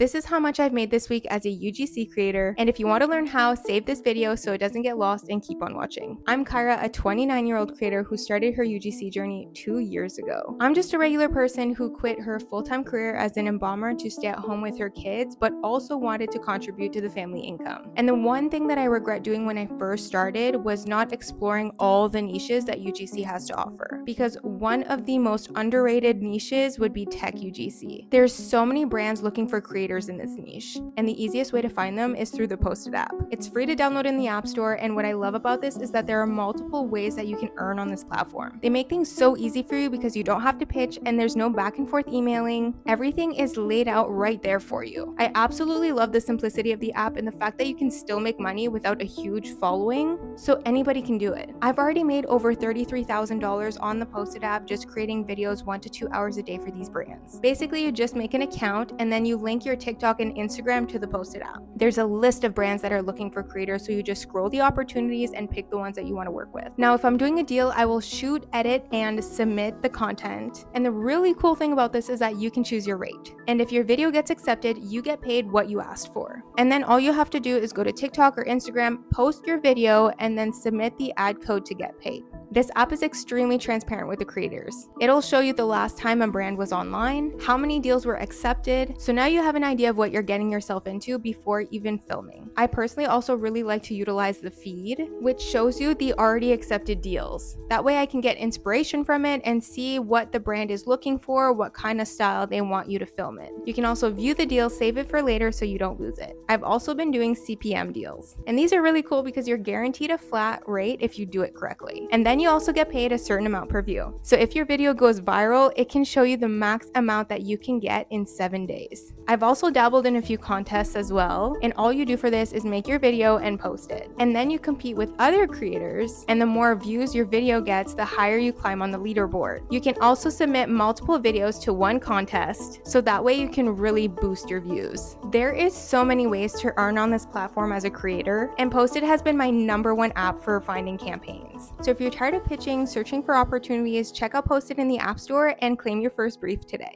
This is how much I've made this week as a UGC creator, and if you want to learn how, save this video so it doesn't get lost and keep on watching. I'm Kyra, a 29-year-old creator who started her UGC journey 2 years ago. I'm just a regular person who quit her full-time career as an embalmer to stay at home with her kids, but also wanted to contribute to the family income. And the one thing that I regret doing when I first started was not exploring all the niches that UGC has to offer, because one of the most underrated niches would be tech UGC. There's so many brands looking for creators in this niche, and the easiest way to find them is through the Posted app. It's free to download in the App Store, and what I love about this is that there are multiple ways that you can earn on this platform. They make things so easy for you because you don't have to pitch and there's no back and forth emailing. Everything is laid out right there for you. I absolutely love the simplicity of the app and the fact that you can still make money without a huge following, so anybody can do it. I've already made over $33,000 on the Posted app just creating videos 1 to 2 hours a day for these brands. Basically, you just make an account and then you link your TikTok and Instagram to the Posted app. There's a list of brands that are looking for creators, so you just scroll the opportunities and pick the ones that you want to work with. Now, if I'm doing a deal, I will shoot, edit, and submit the content. And the really cool thing about this is that you can choose your rate. And if your video gets accepted, you get paid what you asked for. And then all you have to do is go to TikTok or Instagram, post your video, and then submit the ad code to get paid. This app is extremely transparent with the creators. It'll show you the last time a brand was online, how many deals were accepted, so now you have an idea of what you're getting yourself into before even filming. I personally also really like to utilize the feed, which shows you the already accepted deals. That way I can get inspiration from it and see what the brand is looking for, what kind of style they want you to film it. You can also view the deal, save it for later so you don't lose it. I've also been doing CPM deals, and these are really cool because you're guaranteed a flat rate if you do it correctly. And then you also get paid a certain amount per view. So if your video goes viral, it can show you the max amount that you can get in 7 days. I've also dabbled in a few contests as well, and all you do for this is make your video and post it. And then you compete with other creators, and the more views your video gets, the higher you climb on the leaderboard. You can also submit multiple videos to one contest, so that way you can really boost your views. There is so many ways to earn on this platform as a creator, and Posted has been my #1 app for finding campaigns. So if you're tired of pitching, searching for opportunities, check out Posted in the App Store and claim your first brief today.